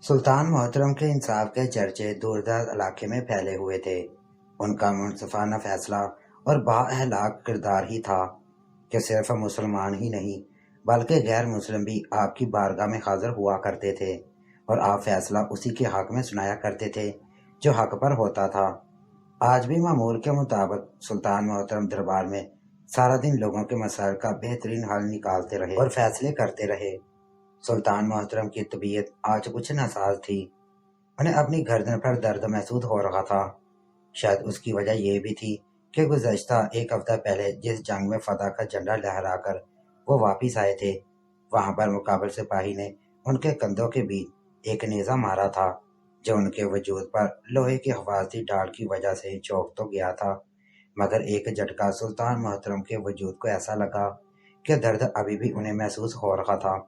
सुल्तान मोहतरम के इंसाफ के चर्चे दूरदराज इलाके में फैले हुए थे। उनका मुनसिफाना फैसला और बाअखलाक किरदार ही था कि सिर्फ मुसलमान ही नहीं बल्कि गैर मुस्लिम भी आपकी बारगाह में हाजिर हुआ करते थे और आप फैसला उसी के हक में सुनाया करते थे जो हक पर होता था। आज भी मामूल के मुताबिक सुल्तान मोहतरम दरबार में सारा दिन लोगों के मसाइल का बेहतरीन हल निकालते रहे और फैसले करते रहे। सुल्तान मोहतरम की तबीयत आज कुछ नासाज थी। उन्हें अपनी गर्दन पर दर्द महसूस हो रहा था। शायद उसकी वजह यह भी थी कि गुज़श्ता एक हफ्ता पहले जिस जंग में फतह का झंडा लहराकर वो वापिस आए थे, वहां पर मुकाबिल सिपाही ने उनके कंधों के बीच एक नेज़ा मारा था जो उनके वजूद पर लोहे की हिफाजती ढाल की वजह से चौंक तो गया था, मगर एक झटका सुल्तान मोहतरम के वजूद को ऐसा लगा कि दर्द अभी भी उन्हें महसूस हो रहा था।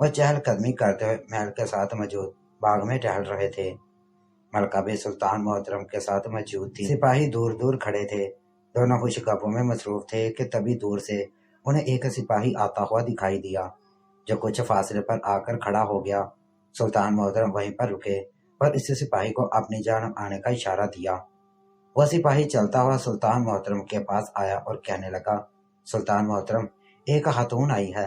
वह चहलकदमी करते हुए महल के साथ मौजूद बाग में टहल रहे थे। मलका भी सुल्तान मोहतरम के साथ मौजूद थी। सिपाही दूर दूर खड़े थे, दोनों खुशगपों में मसरूफ थे कि तभी दूर से उन्हें एक सिपाही आता हुआ दिखाई दिया जो कुछ फासले पर आकर खड़ा हो गया। सुल्तान मोहतरम वहीं पर रुके और इस सिपाही को अपनी जान आने का इशारा दिया। वह सिपाही चलता हुआ सुल्तान मोहतरम के पास आया और कहने लगा, सुल्तान मोहतरम, एक खातून आई है,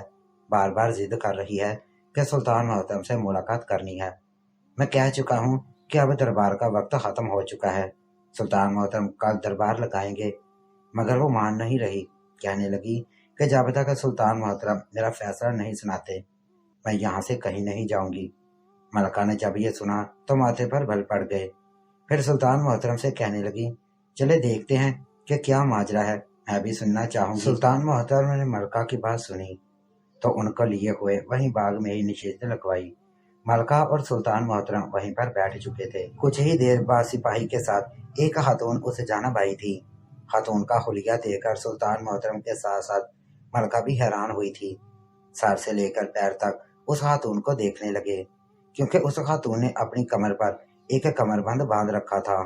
बार बार जिद कर रही है कि सुल्तान मोहतरम से मुलाकात करनी है। मैं कह चुका हूँ कि अब दरबार का वक्त खत्म हो चुका है, सुल्तान मोहतरम कल दरबार लगाएंगे, मगर वो मान नहीं रही। कहने लगी कि जब तक सुल्तान मोहतरम मेरा फैसला नहीं सुनाते मैं यहाँ से कहीं नहीं जाऊंगी। मलका ने जब ये सुना तो माथे पर बल पड़ गए। फिर सुल्तान मोहतरम से कहने लगी, चले देखते हैं कि क्या माजरा है, मैं भी सुनना चाहूंगी। सुल्तान मोहतरम ने मलका की बात सुनी तो उनको लिए हुए वहीं बाग में ही नशिस्त लगवाई। मलका और सुल्तान मोहतरम वहीं पर बैठ चुके थे। कुछ ही देर बाद सिपाही के साथ एक खातून उसे जाना आई थी। खातून का हुलिया देखकर सुल्तान मोहतरम के साथ साथ मलका भी हैरान हुई थी। सर से लेकर पैर तक उस खातून को देखने लगे, क्योंकि उस खातून ने अपनी कमर पर एक कमरबंद बांध रखा था।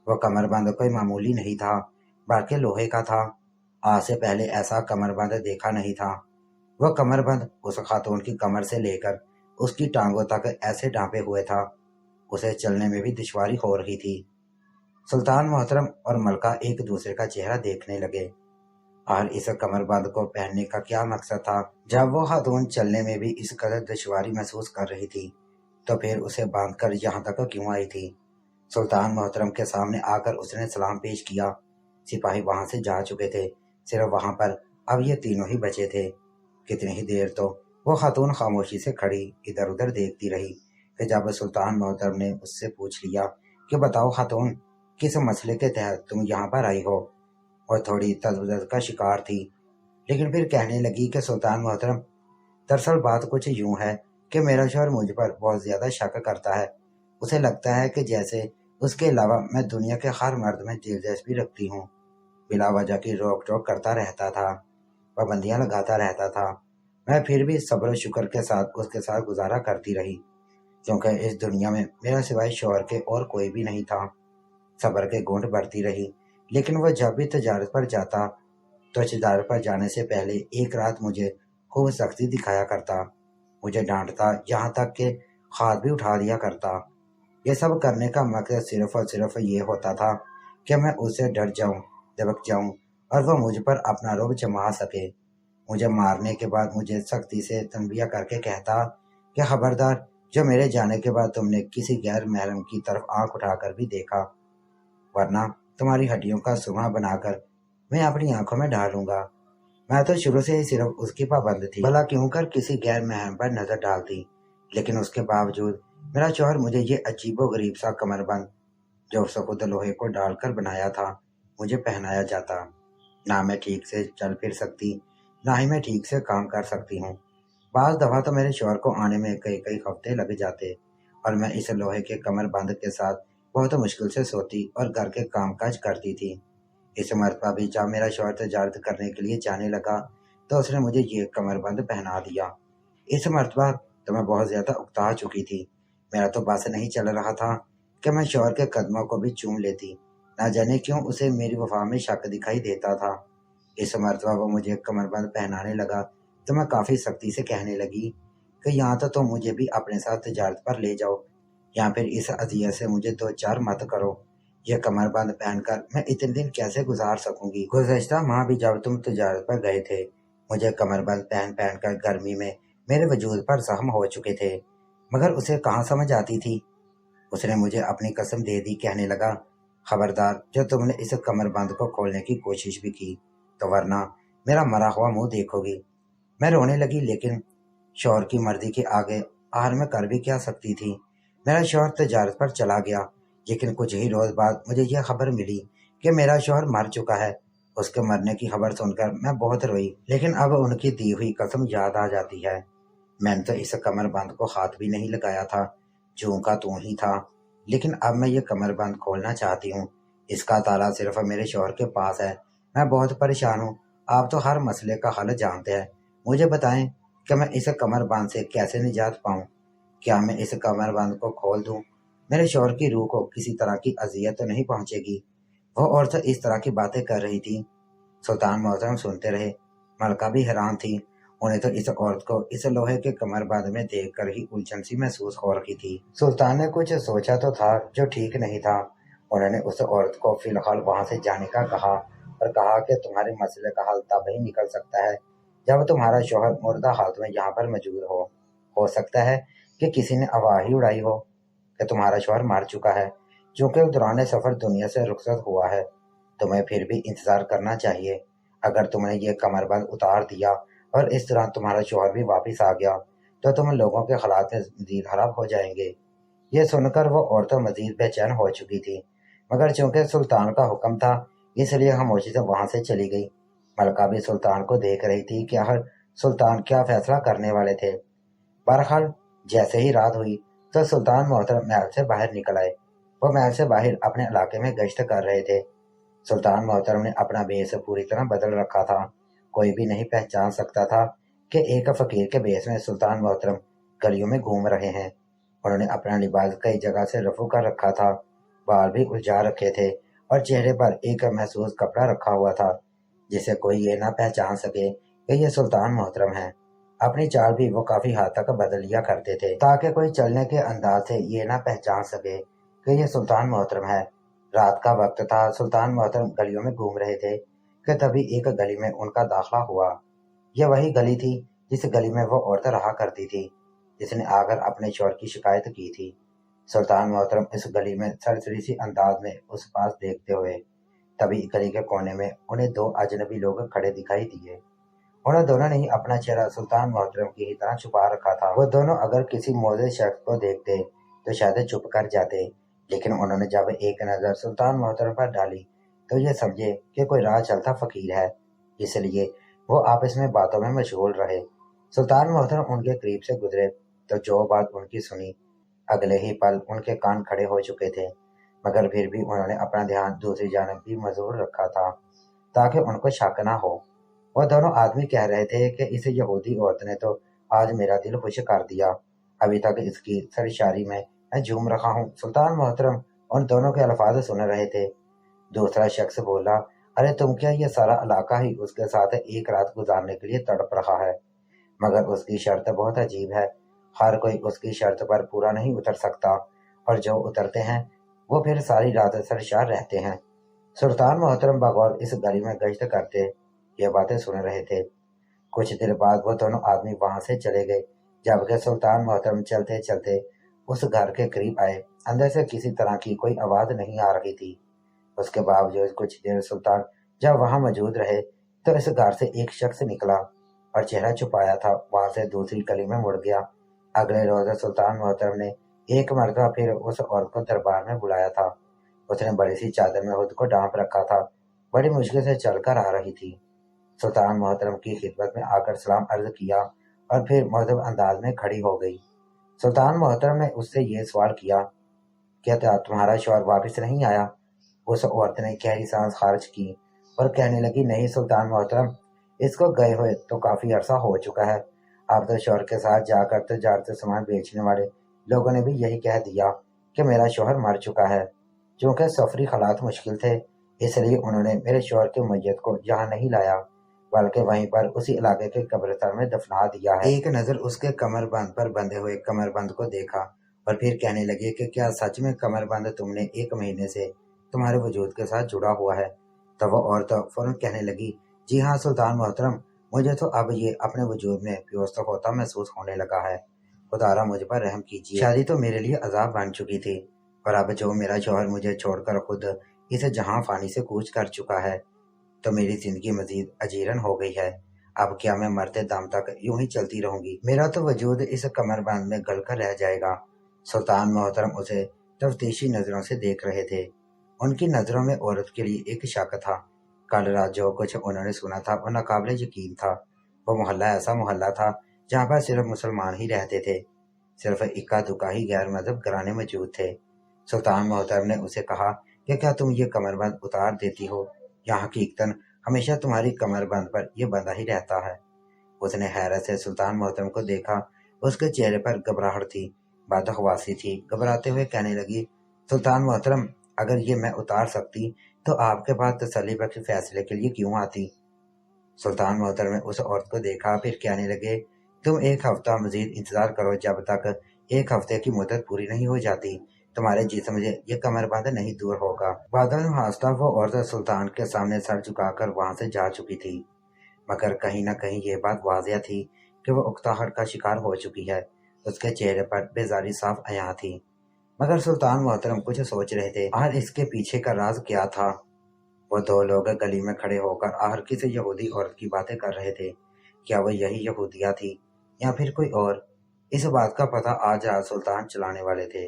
वह कमरबंद कोई मामूली नहीं था बल्कि लोहे का था। आज से पहले ऐसा कमरबंद देखा नहीं था। वह कमरबंद उस खातून की कमर से लेकर उसकी टांगों तक ऐसे ढांपे हुए था, उसे चलने में भी दुश्वारी हो रही थी। सुल्तान मोहतरम और मलका एक दूसरे का चेहरा देखने लगे और इस कमरबंद को पहनने का क्या मकसद था। जब वो खातून चलने में भी इस कदर दुश्वारी महसूस कर रही थी तो फिर उसे बांधकर यहाँ तक क्यों आई थी। सुल्तान मोहतरम के सामने आकर उसने सलाम पेश किया। सिपाही वहां से जा चुके थे, सिर्फ वहां पर अब ये तीनों ही बचे थे। कितनी ही देर तो वो खातून खामोशी से खड़ी इधर उधर देखती रही कि जब सुल्तान मोहतरम ने उससे पूछ लिया कि बताओ खातून, किस मसले के तहत तुम यहाँ पर आई हो। और थोड़ी तजदद का शिकार थी, लेकिन फिर कहने लगी कि सुल्तान मोहतरम, दरअसल बात कुछ यूं है कि मेरा शौहर मुझ पर बहुत ज्यादा शक करता है। उसे लगता है कि जैसे उसके अलावा मैं दुनिया के हर मर्द में दिलचस्पी रखती हूँ। बिला वजह की रोक टोक करता रहता था, पाबंदियां लगाता रहता था। मैं फिर भी सब्र शुक्र के साथ उसके साथ गुजारा करती रही, क्योंकि इस दुनिया में मेरा सिवाय शौहर के और कोई भी नहीं था। सब्र के घूंट भरती रही, लेकिन वह जब भी तजारत पर जाता तो तजारत पर जाने से पहले एक रात मुझे खूब सख्ती दिखाया करता, मुझे डांटता, यहाँ तक कि हाथ भी उठा दिया करता। ये सब करने का मकसद सिर्फ और सिर्फ ये होता था कि मैं उससे डर जाऊं, दबक जाऊं और वह मुझ पर अपना रोब जमा सके। मुझे मारने के बाद मुझे सख्ती से तंबिया करके कहता कि खबरदार, जो मेरे जाने के बाद तुमने किसी गैर महरम की तरफ आंख उठाकर भी देखा, वरना तुम्हारी हड्डियों का सुहा बनाकर मैं अपनी आंखों में डालूंगा। मैं तो शुरू से ही सिर्फ उसकी पाबंद थी, भला क्यों कर किसी गैर महरम पर नजर डालती, लेकिन उसके बावजूद मेरा शौहर मुझे ये अजीबो गरीब सा कमरबंद, जो सफेद लोहे को डालकर बनाया था, मुझे पहनाया जाता। ना मैं ठीक से चल फिर सकती, ना ही मैं ठीक से काम कर सकती हूँ। बाज दफा तो मेरे शौहर को आने में कई कई हफ्ते लग जाते और मैं इस लोहे के कमरबंद के साथ बहुत मुश्किल से सोती और घर के कामकाज करती थी। इस मरतबा भी जब मेरा शौहर तजारत करने के लिए जाने लगा तो उसने मुझे ये कमरबंद पहना दिया। इस मरतबा तो मैं बहुत ज्यादा उकता चुकी थी। मेरा तो बस नहीं चल रहा था कि मैं शौहर के कदमों को भी चूम लेती। ना जाने क्यों उसे मेरी वफा में शक दिखाई देता था। इस मरतबा वो मुझे कमरबंद पहनाने लगा तो मैं काफी सख्ती से कहने लगी کہ यहाँ तो तुम मुझे भी अपने साथ तजारत पर ले जाओ, या फिर इस अजियत से मुझे दो चार मत करो। ये कमरबंद पहनकर मैं इतने दिन कैसे गुजार सकूंगी? गुज़श्ता माह भी जब तुम तजारत पर गए थे, मुझे कमरबंद पहन पहन कर गर्मी में मेरे वजूद पर जख्म हो चुके थे, मगर उसे कहाँ समझ आती थी। उसने मुझे अपनी कसम दे दी, कहने लगा, खबरदार जो तुमने इस कमरबंद को खोलने की कोशिश भी की तो वरना मेरा मरा हुआ मुंह देखोगी। मैं रोने लगी, लेकिन शौहर की मर्जी के आगे आर में कर भी क्या सकती थी। मेरा शौहर तजारत पर चला गया, लेकिन कुछ ही रोज बाद मुझे यह खबर मिली कि मेरा शौहर मर चुका है। उसके मरने की खबर सुनकर मैं बहुत रोई, लेकिन अब उनकी दी हुई कसम याद आ जाती है। मैंने तो इस कमरबंद को हाथ भी नहीं लगाया था, जूं का तू ही था। लेकिन अब मैं ये कमरबंद खोलना चाहती हूँ। इसका ताला सिर्फ मेरे शौहर के पास है। मैं बहुत परेशान हूँ। आप तो हर मसले का हल जानते हैं। मुझे बताएं कि मैं इस कमरबंद से कैसे निजात पाऊँ। क्या मैं इस कमरबंद को खोल दूँ? मेरे शौहर की रूह को किसी तरह की अजियत तो नहीं पहुँचेगी? वो औरत इस तरह की बातें कर रही थी। सुल्तान मोहतरम सुनते रहे। मलका भी हैरान थी। उन्हें तो इस औरत को इस लोहे के कमरबंद में देखकर ही उलझन सी महसूस हो रही थी। सुल्तान ने कुछ सोचा तो था जो ठीक नहीं था। उन्होंने उस औरत को फिलहाल वहां से जाने का कहा और कहा कि तुम्हारे मसले का हल तब ही निकल सकता है जब तुम्हारा शौहर मुर्दा हालत में यहाँ पर मौजूद हो। हो सकता है कि किसी ने अफवाह ही उड़ाई हो कि तुम्हारा शौहर मर चुका है, क्योंकि वो दौरान सफर दुनिया से रुखसत हुआ है। तुम्हें फिर भी इंतजार करना चाहिए। अगर तुमने ये कमरबंद उतार दिया और इस तरह तुम्हारा शौहर भी वापस आ गया तो तुम लोगों के हालात में मजीद खराब हो जाएंगे। ये सुनकर वो औरतें मजीद बेचैन हो चुकी थी, मगर चूंकि सुल्तान का हुक्म था इसलिए खामोशी से वहां से चली गई। मलका भी सुल्तान को देख रही थी कि आखिर सुल्तान क्या फैसला करने वाले थे। बहरहाल जैसे ही रात हुई तो सुल्तान मोहतरम महल से बाहर निकल आए। वो महल से बाहर अपने इलाके में गश्त कर रहे थे। सुल्तान मोहतरम ने अपना भेष पूरी तरह बदल रखा था। कोई भी नहीं पहचान सकता था कि एक फकीर के भेष में सुल्तान मोहतरम गलियों में घूम रहे हैं। उन्होंने अपना लिबास कई जगह से रफू कर रखा था, बाल भी उलझा रखे थे और चेहरे पर एक महसूस कपड़ा रखा हुआ था जिसे कोई ये ना पहचान सके कि ये सुल्तान मोहतरम है। अपनी चाल भी वो काफी हद तक बदल लिया करते थे ताकि कोई चलने के अंदाज से ये ना पहचान सके कि ये सुल्तान मोहतरम है। रात का वक्त था। सुल्तान मोहतरम गलियों में घूम रहे थे कि तभी एक गली में उनका दाखिला हुआ। यह वही गली थी जिस गली में वो औरत रहा करती थी जिसने आकर अपने शौहर की शिकायत की थी। सुल्तान मोहतरम इस गली में सरसरी सी अंदाज में उस पास देखते हुए तभी गली के कोने में उन्हें दो अजनबी लोग खड़े दिखाई दिए। उन्हें दोनों ने ही अपना चेहरा सुल्तान मोहतरम की ही तरह छुपा रखा था। वो दोनों अगर किसी मोजे शख्स को देखते तो शायद चुप कर जाते, लेकिन उन्होंने जब एक नजर सुल्तान मोहतरम पर डाली तो ये समझे कि कोई राह चलता फकीर है, इसलिए वो आपस में बातों में मशगूल रहे। सुल्तान मोहतरम उनके करीब से गुजरे तो जो बात उनकी सुनी अगले ही पल उनके कान खड़े हो चुके थे, मगर फिर भी उन्होंने अपना ध्यान दूसरी जानब भी मजबूर रखा था ताकि उनको शक न हो। वह दोनों आदमी कह रहे थे कि इस यहूदी औरत ने तो आज मेरा दिल खुश कर दिया। अभी तक इसकी सरशारी में मैं झूम रहा हूँ। सुल्तान मोहतरम उन दोनों के अल्फाज सुन रहे थे। दूसरा शख्स बोला, अरे तुम क्या, ये सारा इलाका ही उसके साथ एक रात गुजारने के लिए तड़प रहा है, मगर उसकी शर्त बहुत अजीब है। हर कोई उसकी शर्त पर पूरा नहीं उतर सकता और जो उतरते हैं वो फिर सारी रात सरशार रहते हैं। सुल्तान मोहतरम बगौर इस गली में गश्त करते ये बातें सुन रहे थे। कुछ देर बाद वो दोनों आदमी वहां से चले गए, जबकि सुल्तान मोहतरम चलते चलते उस घर के करीब आए। अंदर से किसी तरह की कोई आवाज नहीं आ रही थी। उसके बावजूद कुछ देर सुल्तान जब वहां मौजूद रहे तो इस घर से एक शख्स निकला और चेहरा छुपाया था वहां से दूसरी गली में मुड़ गया। अगले रोज सुल्तान मोहतरम ने एक मरतबा फिर उस औरत को दरबार में बुलाया था। उसने बड़ी सी चादर में खुद को ढांप रखा था, बड़ी मुश्किल से चलकर आ रही थी। सुल्तान मोहतरम की खिदमत में आकर सलाम अर्ज किया और फिर मुअद्दब अंदाज में खड़ी हो गई। सुल्तान मोहतरम ने उससे ये सवाल किया, क्या तुम्हारा शौहर वापस नहीं आया? उस औरत ने गहरी सांस खारिज की और कहने लगी, नहीं सुल्तान मोहतरम, इसको गए हुए तो काफी अरसा हो चुका है। अब तो शौहर के साथ जाकर तजारत सामान बेचने वाले लोगों ने भी यही कह दिया कि मेरा शौहर मर चुका है। चूंकि सफरी हालात मुश्किल थे इसलिए उन्होंने मेरे शौहर की मैयत को यहाँ नहीं लाया। बल्कि वहीं पर उसी इलाके के कब्रिस्तान में दफना दिया है। एक नज़र उसके कमरबंद पर बंधे हुए कमरबंद को देखा और फिर कहने लगे कि क्या सच में कमरबंद तुमने 1 महीने से तुम्हारे वजूद के साथ जुड़ा हुआ है? तो वो औरत फौरन कहने लगी, जी हाँ सुल्तान मोहतरम, मुझे तो अब ये अपने वजूद में प्योस्त होता महसूस होने लगा है। खुदारा मुझ पर रहम कीजिए। शादी तो मेरे लिए अजाब बन चुकी थी और अब जो मेरा शौहर मुझे छोड़कर खुद इस जहां फानी से कूच कर चुका है, तो मेरी जिंदगी मजीद अजीरन हो गई है। अब क्या मैं मरते दम तक यूं ही चलती रहूंगी? मेरा तो वजूद इस कमरबंद में गल कर रह जाएगा। सुल्तान मोहतरम उसे तफ्तीशी नजरों से देख रहे थे। उनकी नजरों में औरत के लिए एक शक था। कल रात जो कुछ उन्होंने सुना था वो नाकाबिले यकीन था। वो मोहल्ला ऐसा मोहल्ला था जहाँ पर सिर्फ मुसलमान ही रहते थे। सिर्फ इक्का दुक्का ही गैर मजहब घराने मौजूद थे। सुल्तान मोहतरम ने उसे कहा कि क्या तुम ये कमरबंद उतार देती हो? यहाँ हकीकतन हमेशा तुम्हारी कमरबंद पर यह बंधा ही रहता है। उसने हैरत से सुल्तान मोहतरम को देखा। उसके चेहरे पर घबराहट थी, बदहवासी थी। घबराते हुए कहने लगी, सुल्तान मोहतरम, अगर ये मैं उतार सकती तो आपके पास तसल्ली बख्श फैसले के लिए क्यों आती? सुल्तान मोहतरम ने उस औरत को देखा, फिर कहने लगे, तुम 1 हफ्ता मजीद इंतजार करो। जब तक 1 हफ्ते की मुद्दत पूरी नहीं हो जाती तुम्हारे जिस्म से ये कमरबंद नहीं दूर होगा। बादल हासता वो औरत सुल्तान के सामने सर झुकाकर वहां से जा चुकी थी, मगर कहीं न कहीं ये बात वाज़िया थी कि वो उकताहट का शिकार हो चुकी है। उसके चेहरे पर बेजारी साफ अयां थी। मगर सुल्तान मोहतरम कुछ सोच रहे थे, आखिर इसके पीछे का राज क्या था? वो 2 लोग गली में खड़े होकर आखिर किसी यहूदी औरत की बातें कर रहे थे। क्या वो यही यहूदिया थी या फिर कोई और? इस बात का पता आज रात सुल्तान चलाने वाले थे।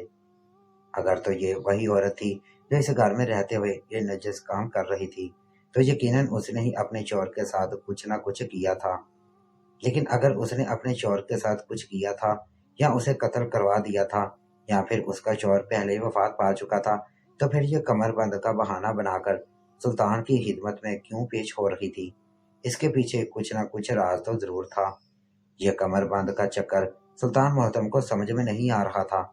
अगर तो ये वही औरत थी जो इस घर में रहते हुए ये नजस काम कर रही थी, तो यकीनन उसने ही अपने शौहर के साथ कुछ ना कुछ किया था। लेकिन अगर उसने अपने शौहर के साथ कुछ किया था या उसे कत्ल करवा दिया था या फिर उसका शौहर पहले ही वफात पा चुका था, तो फिर ये कमरबंद का बहाना बनाकर सुल्तान की खिदमत में क्यों पेश हो रही थी? इसके पीछे कुछ ना कुछ राज तो जरूर था। यह कमरबंद का चक्कर सुल्तान मोहतरम को समझ में नहीं आ रहा था।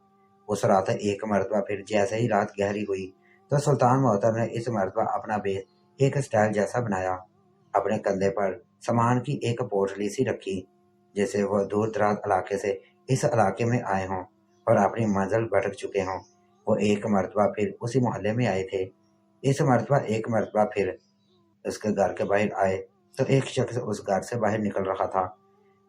उस रात एक मरतबा फिर जैसे ही रात गहरी हुई तो सुल्तान मोहतरम ने इस मरतबा अपना बेस एक स्टाइल जैसा बनाया। अपने कंधे पर सामान की एक पोटली सी रखी, जैसे वह दूर दराज इलाके से इस इलाके में आए हों और अपनी मंजिल भटक चुके हों। वो एक मरतबा फिर उसी मोहल्ले में आए थे। इस मरतबा एक मरतबा फिर उसके घर के बाहर आए तो एक शख्स उस घर से बाहर निकल रहा था।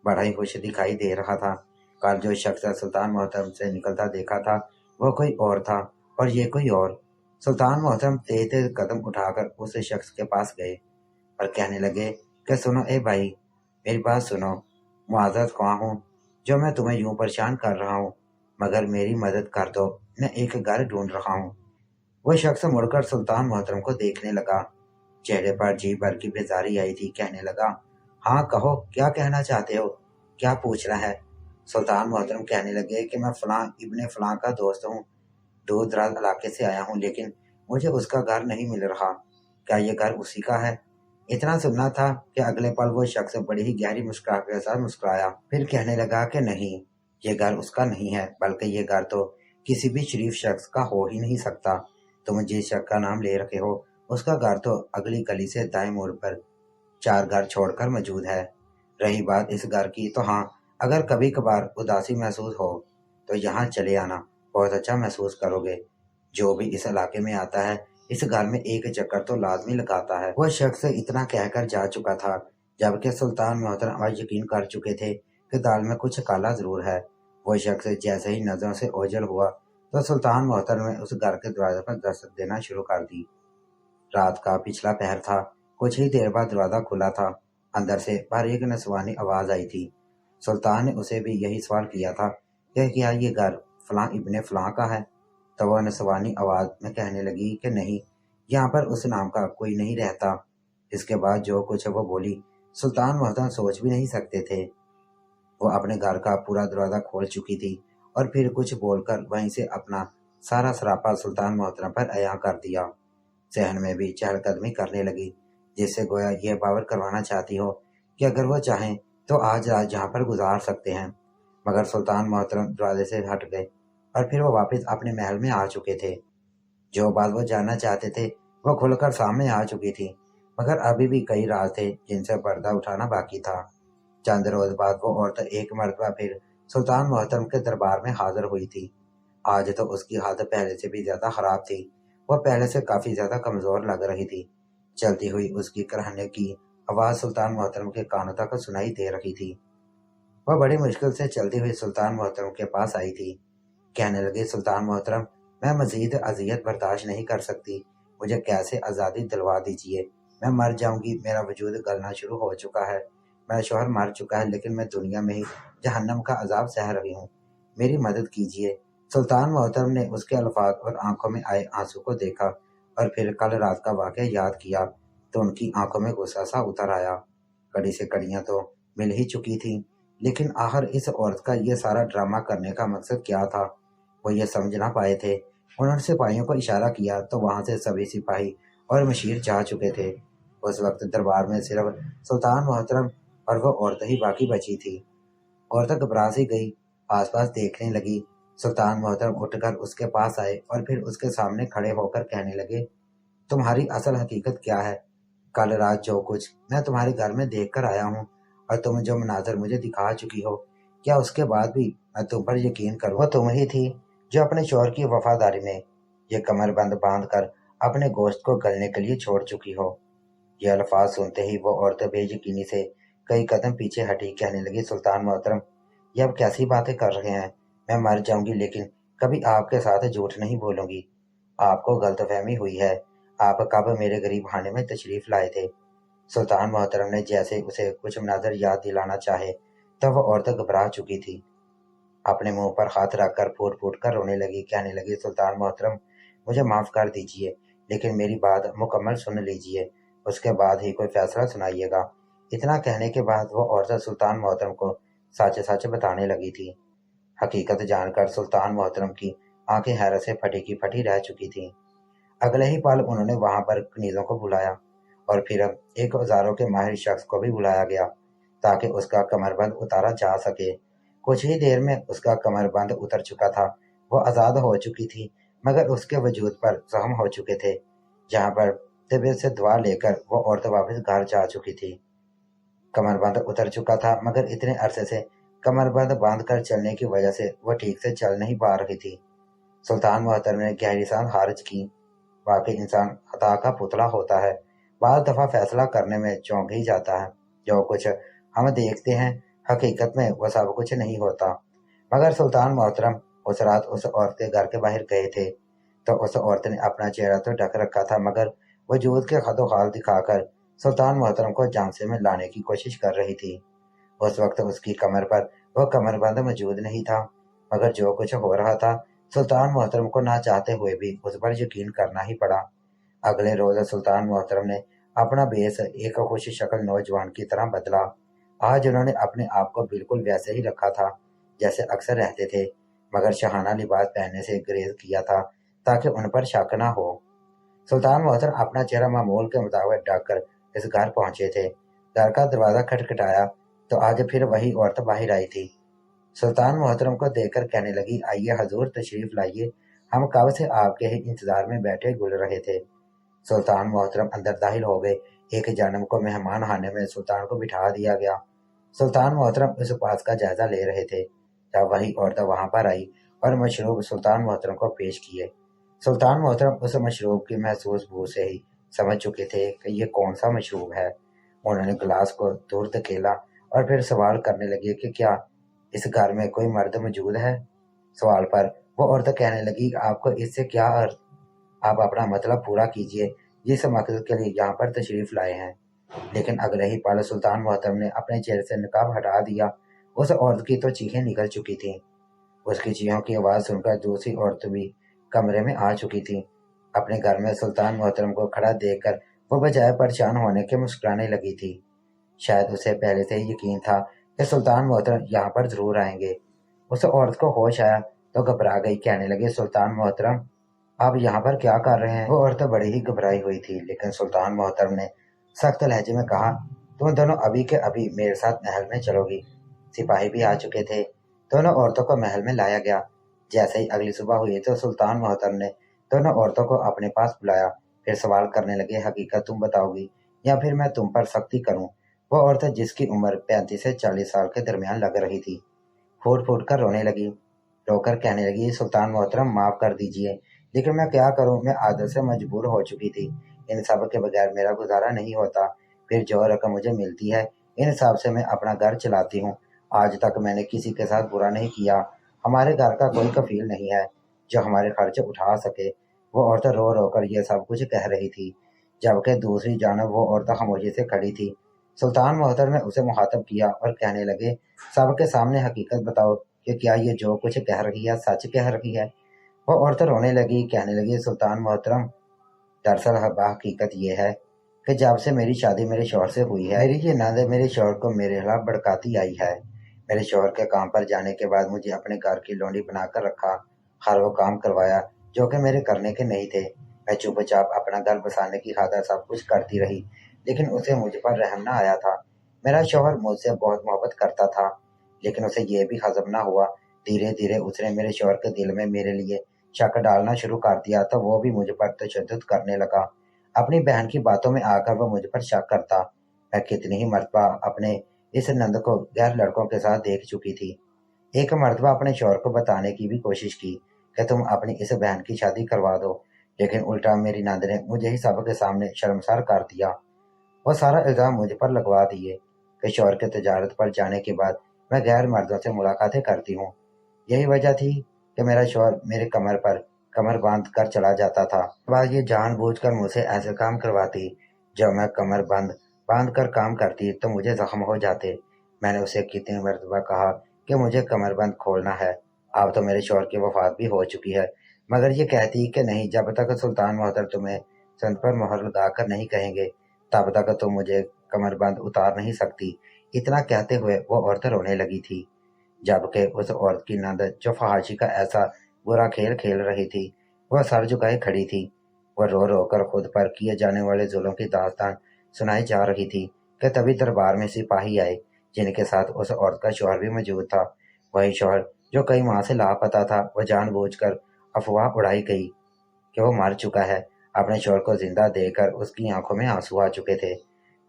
बड़ा ही खुश दिखाई दे रहा था। कल जो शख्स सुल्तान मोहतरम से निकलता देखा था वो कोई और था और ये कोई और। सुल्तान मोहतरम तेज तेज कदम उठाकर उस शख्स के पास गए और कहने लगे कि सुनो ए भाई, मेरी बात सुनो। मुआज़त ख्वाह हूँ जो मैं तुम्हें यूं परेशान कर रहा हूँ, मगर मेरी मदद कर दो, मैं एक घर ढूंढ रहा हूँ। वह शख्स मुड़कर सुल्तान मोहतरम को देखने लगा। चेहरे पर जी भर की बेजारी आई थी। कहने लगा, हाँ कहो, क्या कहना चाहते हो, क्या पूछना है? सुल्तान मोहतरम कहने लगे कि मैं फलां इब्ने फलां का दोस्त हूँ, दूर दराज इलाके से आया हूँ, लेकिन मुझे उसका घर नहीं मिल रहा। क्या ये घर उसी का है? इतना सुनना था कि अगले पल वो शख्स बड़ी ही गहरी मुस्कुराहट के साथ मुस्कुराया, फिर कहने लगा कि नहीं, ये घर उसका नहीं है, बल्कि ये घर तो किसी भी शरीफ शख्स का हो ही नहीं सकता। तुम जिस शख्स का नाम ले रखे हो उसका घर तो अगली गली से दाएं मोड़ पर 4 घर छोड़कर मौजूद है। रही बात इस घर की, तो हाँ, अगर कभी कभार उदासी महसूस हो तो यहाँ चले आना, बहुत अच्छा महसूस करोगे। जो भी इस इलाके में आता है इस घर में एक चक्कर तो लाजमी लगाता है। वह शख्स इतना कहकर जा चुका था, जबकि सुल्तान मोहतरम आज यकीन कर चुके थे कि दाल में कुछ काला जरूर है। वह शख्स जैसे ही नजरों से ओझल हुआ तो सुल्तान मोहतरम ने उस घर के दरवाजे पर दस्तक देना शुरू कर दी। रात का पिछला पहर था। कुछ ही देर बाद दरवाजा खुला था। अंदर से बारीक नसवानी आवाज आई थी। सुल्तान ने उसे भी यही सवाल किया था कि क्या ये घर फलां इब्ने फलां का है? तो वह नसवानी आवाज में कहने लगी कि नहीं, यहाँ पर उस नाम का कोई नहीं रहता। इसके बाद जो कुछ वो बोली सुल्तान मोहतरम सोच भी नहीं सकते थे। वो अपने घर का पूरा दरवाजा खोल चुकी थी और फिर कुछ बोलकर वहीं से अपना सारा सरापा सुल्तान मोहतरम पर अया कर दिया। सहन में भी चहलकदमी करने लगी, जिससे गोया यह बावर करवाना चाहती हो कि अगर वो चाहें तो आज रात जहाँ पर गुजार सकते हैं। मगर सुल्तान मोहतरम दरवाजे से हट गए और फिर वो वापस अपने महल में आ चुके थे। जो बात वो जानना चाहते थे वो खुलकर सामने आ चुकी थी। मगर अभी भी कई राज थे जिनसे पर्दा उठाना बाकी था। चंद रोज बाद वो औरत एक मर्तबा फिर सुल्तान मोहतरम के दरबार में हाजिर हुई थी। आज तो उसकी हालत पहले से भी ज्यादा खराब थी। वह पहले से काफी ज्यादा कमजोर लग रही थी। चलती हुई उसकी करहने की आवाज सुल्तान मोहतरम के कानों तक सुनाई दे रही थी। वह बड़ी मुश्किल से चलती हुई सुल्तान मोहतरम के पास आई थी। कहने लगी, सुल्तान मोहतरम, मैं मजीद अजियत बर्दाश्त नहीं कर सकती। मुझे कैसे आज़ादी दिलवा दीजिए। मैं मर जाऊंगी। मेरा वजूद गलना शुरू हो चुका है। मेरा शौहर मर चुका है, लेकिन मैं दुनिया में ही जहन्नम का अजाब सह रही हूँ। मेरी मदद कीजिए। सुल्तान मोहतरम ने उसके अल्फाज और आंखों में आए आंसू को देखा और फिर कल रात का वाक़या याद किया तो उनकी आंखों में गुस्सा सा उतर आया। कड़ी से कड़ियां तो मिल ही चुकी थी, लेकिन आखिर इस औरत का ये सारा ड्रामा करने का मकसद क्या था, वो ये समझ ना पाए थे। उन्होंने सिपाहियों को इशारा किया तो वहां से सभी सिपाही और मशीर जा चुके थे। उस वक्त दरबार में सिर्फ सुल्तान मोहतरम और वो औरत ही बाकी बची थी। औरत घबरा सी गई, आसपास देखने लगी। सुल्तान मोहतरम उठकर उसके पास आए और फिर उसके सामने खड़े होकर कहने लगे, तुम्हारी असल हकीकत क्या है? कल रात जो कुछ मैं तुम्हारे घर में देख कर आया हूँ और तुम जो मनाजर मुझे दिखा चुकी हो, क्या उसके बाद भी मैं तुम पर यकीन करूँ? वो तुम ही थी जो अपने शौहर की वफादारी में ये कमरबंद बांध कर अपने गोश्त को गलने के लिए छोड़ चुकी हो। ये अल्फाज सुनते ही वो औरत बेयकीनी से कई कदम पीछे हटी। कहने लगी, सुल्तान मोहतरम, ये अब कैसी बातें कर रहे हैं? मैं मर जाऊंगी, लेकिन कभी आपके साथ झूठ नहीं बोलूंगी। आपको गलतफहमी हुई है। आप कब मेरे गरीब खाने में तशरीफ लाए थे? सुल्तान मोहतरम ने जैसे उसे कुछ मनाजर याद दिलाना चाहे तब वह औरत घबरा चुकी थी। अपने मुंह पर हाथ रखकर फूट फूट कर रोने लगी। कहने लगी, सुल्तान मोहतरम, मुझे माफ कर दीजिए, लेकिन मेरी बात मुकम्मल सुन लीजिए, उसके बाद ही कोई फैसला सुनाइएगा। इतना कहने के बाद वो औरत सुल्तान मोहतरम को सच सच बताने लगी थी। हकीकत जानकर सुल्तान मोहतरम की आंखें हैरत से फटी की फटी रह चुकी थीं। अगले ही पल उन्होंने वहां पर कनीजों को बुलाया और फिर एक औजारों के माहिर शख्स को भी बुलाया गया ताकि उसका कमरबंद उतारा जा सके। कुछ ही देर में उसका कमरबंद उतर चुका था। वो आज़ाद हो चुकी थी, मगर उसके वजूद पर जख्म हो चुके थे। जहां पर तबीयत से दुआ लेकर वो औरत वापस घर जा चुकी थी। कमरबंद उतर चुका था, मगर इतने अरसे से कमरबंद बांध कर चलने की वजह से वह ठीक से चल नहीं पा रही थी। सुल्तान मोहतरम ने गहरी सांस खारिज की। वाकई इंसान खता का पुतला होता है। बाज़ दफ़ा फैसला करने में चौंक ही जाता है। जो कुछ हम देखते हैं, हकीकत में वो सब कुछ नहीं होता। मगर सुल्तान मोहतरम उस रात उस औरत के घर के बाहर गए थे तो उस औरत ने अपना चेहरा तो ढक रखा था, मगर वजूद के खदोखाल दिखाकर सुल्तान मोहतरम को झांसे में लाने की कोशिश कर रही थी। उस वक्त उसकी कमर पर वह कमरबंद मौजूद नहीं था, मगर जो कुछ हो रहा था सुल्तान मोहतरम को ना चाहते हुए भी उस पर यकीन करना ही पड़ा। अगले रोज सुल्तान मोहतरम ने अपना बेस एक खुश शक्ल नौजवान की तरह बदला। आज उन्होंने अपने आप को बिल्कुल वैसे ही रखा था जैसे अक्सर रहते थे, मगर शहाना लिबास पहनने से गुरेज किया था ताकि उन पर शक न हो। सुल्तान मोहतरम अपना चेहरा मामूल के मुताबिक ढक कर इस घर पहुंचे थे। घर का दरवाजा खटखटाया तो आज फिर वही औरत बाहर आई थी। सुल्तान मोहतरम को देखकर कहने लगी, आइए हजूर, तशरीफ लाइए। हम कब से आपके ही इंतजार में बैठे गुल रहे थे। सुल्तान मोहतरम अंदर दाखिल हो गए। एक जानब को मेहमान खाने में सुल्तान को बिठा दिया गया। सुल्तान मोहतरम उस उपवास का जायजा ले रहे थे जब वही औरत वहां पर आई और मशरूब सुल्तान मोहतरम को पेश किए। सुल्तान मोहतरम उस मशरूब की महसूस बू से ही समझ चुके थे कि ये कौन सा मशरूब है। उन्होंने गिलास को दूर धकेला और फिर सवाल करने लगे कि क्या इस घर में कोई मर्द मौजूद है। सवाल पर वो औरत कहने लगी, आपको इससे क्या अर्थ? आप अपना मतलब पूरा कीजिए, जिस मकसद के लिए यहाँ पर तशरीफ लाए हैं। लेकिन अगले ही पल सुल्तान मोहतरम ने अपने चेहरे से नकाब हटा दिया। उस औरत की तो चीखें निकल चुकी थीं। उसकी चीखों की आवाज सुनकर दूसरी औरत भी कमरे में आ चुकी थी। अपने घर में सुल्तान मोहतरम को खड़ा देखकर वो बजाय परेशान होने के मुस्कुराने लगी थी। शायद उसे पहले से ही यकीन था कि सुल्तान मोहतरम यहाँ पर जरूर आएंगे। उस औरत को होश आया तो घबरा गई। कहने लगे, सुल्तान मोहतरम, आप यहाँ पर क्या कर रहे हैं? वो औरत बड़ी ही घबराई हुई थी, लेकिन सुल्तान मोहतरम ने सख्त लहजे में कहा, तुम दोनों अभी के अभी मेरे साथ महल में चलोगी। सिपाही भी आ चुके थे। दोनों औरतों को महल में लाया गया। जैसे ही अगली सुबह हुई तो सुल्तान मोहतरम ने दोनों औरतों को अपने पास बुलाया। फिर सवाल करने लगे, हकीकत तुम बताओगी या फिर मैं तुम पर सख्ती करूं। वो औरत जिस की उम्र 35 से 40 साल के दरमियान लग रही थी, फूट फूट कर रोने लगी। रोकर कहने लगी, सुल्तान मोहतरम माफ कर दीजिए, लेकिन मैं क्या करूं, मैं आदत से मजबूर हो चुकी थी। इन सब के बगैर मेरा गुजारा नहीं होता। फिर जो रकम मुझे मिलती है, इन हिसाब से मैं अपना घर चलाती हूँ। आज तक मैंने किसी के साथ बुरा नहीं किया। हमारे घर का कोई कफील नहीं है जो हमारे खर्च उठा सके। वो औरत रो रो कर ये सब कुछ कह रही थी, जबकि दूसरी जानब वो औरत खामोशी से खड़ी थी। सुल्तान मोहतर ने उसे मुखातब किया और कहने लगे, सबके सामने हकीकत बताओ कि क्या ये जो कुछ कह रही है सच कह रही है। वो औरत रोने लगी, कहने लगी, सुल्तान मोहतरम, दरअसल हकीकत ये है कि जब से मेरी शादी मेरे शौहर से हुई है, मेरी ये नंद मेरे शौहर को मेरे खिलाफ भड़काती आई है। मेरे शौहर के काम पर जाने के बाद मुझे अपने घर की लोंडी बनाकर रखा, हर वो काम करवाया जो कि मेरे करने के नहीं थे। मैं चुपचाप अपना घर बसाने की खातिर सब कुछ करती रही, लेकिन उसे मुझ पर रहम न आया था। मेरा शौहर मुझसे बहुत मोहब्बत करता था, लेकिन उसे यह भी हजम न हुआ। धीरे धीरे उसने मेरे शौहर के दिल में मेरे लिए शक डालना शुरू कर दिया, तो वो भी मुझ पर तशद्दुद करने लगा। अपनी बहन की बातों में आकर वो मुझ पर शक करता। मैं कितनी ही मर्तबा अपने इस नंद को गैर लड़कों के साथ देख चुकी थी। एक मर्तबा अपने शौहर को बताने की भी कोशिश की कि तुम अपनी इस बहन की शादी करवा दो, लेकिन उल्टा मेरी नंद ने मुझे ही सबके सामने शर्मसार कर दिया। वो सारा इल्ज़ाम मुझ पर लगवा दिए कि शौहर के तजारत पर जाने के बाद मैं गैर मर्दों से मुलाकातें करती हूँ। यही वजह थी कि मेरा शौहर मेरे कमर पर कमर बांध कर चला जाता था। बाद ये जानबूझकर मुझसे ऐसे काम करवाती। जब मैं कमर बांध कर काम करती तो मुझे जख्म हो जाते। मैंने उसे कितनी मरतबा कहा कि मुझे कमरबंद खोलना है। अब तो मेरे शौहर की वफात भी हो चुकी है, मगर ये कहती कि नहीं, जब तक सुल्तान मोहतर तुम्हें संत पर मोहर लगा कर नहीं कहेंगे, तब तक तुम मुझे कमरबंद उतार नहीं सकती। इतना कहते हुए वो औरत रोने लगी थी, जबकि उस औरत की नंद जो फहाशी का ऐसा बुरा खेल खेल रही थी, वह सर झुकाए खड़ी थी। वह रो रो कर खुद पर किए जाने वाले जुल्म की दास्तान सुनाई जा रही थी कि तभी दरबार में सिपाही आए, जिनके साथ उस औरत का शौहर भी मौजूद था। वही शौहर जो कई माह से लापता था। वह जानबूझकर अफवाह उड़ाई गई कि वो मर चुका है। अपने शौहर को जिंदा देखकर उसकी आंखों में आंसू आ चुके थे।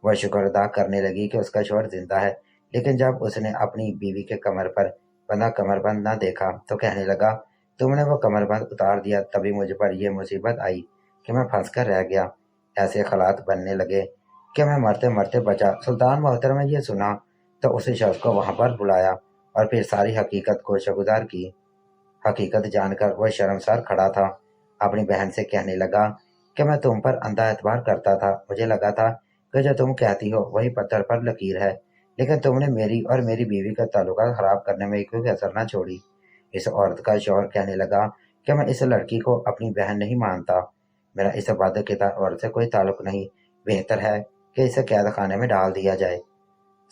वह शुक्र अदा करने लगी कि उसका शौहर जिंदा है, लेकिन जब उसने अपनी बीवी के कमर पर बंधा कमरबंद न देखा तो कहने लगा, तुमने वो कमरबंद उतार दिया, तभी मुझ पर यह मुसीबत आई कि मैं फंस कर रह गया। ऐसे हालात बनने लगे कि मैं मरते मरते बचा। सुल्तान मोहतरम ने यह सुना तो उस शख्स को वहां पर बुलाया और फिर सारी हकीकत को शगुजार की। हकीकत जानकर वह शर्मसार खड़ा था। अपनी बहन से कहने लगा कि मैं तुम पर अंधा एतबार करता था। मुझे लगा था कि जो तुम कहती हो वही पत्थर पर लकीर है, लेकिन तुमने मेरी और मेरी बीवी का ताल्लुकात खराब करने में कोई कसर न छोड़ी। इस औरत का शौहर कहने लगा कि मैं इस लड़की को अपनी बहन नहीं मानता। मेरा इस बदकिरदार औरत से कोई ताल्लुक नहीं। बेहतर है कि इसे कैद खाने में डाल दिया जाए।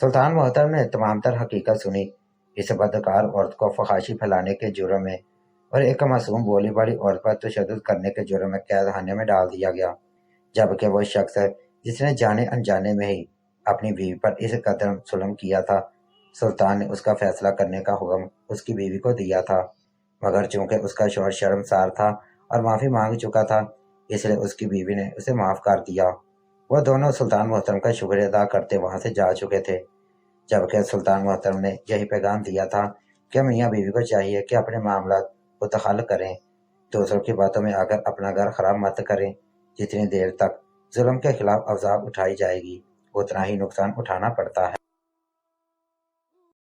सुल्तान मोहतरम ने तमाम तर हकीकत सुनी। इस बदकार औरत को फहाशी फैलाने के जुर्म में और एक मासूम बोली वाली औरत पर तशद्दुद करने के जुर्म में कैद खाने में डाल दिया गया, जबकि वह शख्स जिसने जाने अनजाने में ही अपनी बीवी पर इस कदर जुल्म किया था, सुल्तान ने उसका फैसला करने का हुक्म उसकी बीवी को दिया था। मगर चूंकि उसका शौहर शर्मसार था और माफी मांग चुका था, इसलिए उसकी बीवी ने उसे माफ कर दिया। वह दोनों सुल्तान मोहतरम का शुक्रिया अदा करते वहां से जा चुके थे, जबकि सुल्तान मोहतरम ने यही पैगाम दिया था कि मियाँ बीवी को चाहिए कि अपने मामला को तहल करें, दूसरों की बातों में आकर अपना घर खराब मत करें। जितनी देर तक जुल्म के खिलाफ आवाज़ उठाई जाएगी, उतना ही नुकसान उठाना पड़ता है।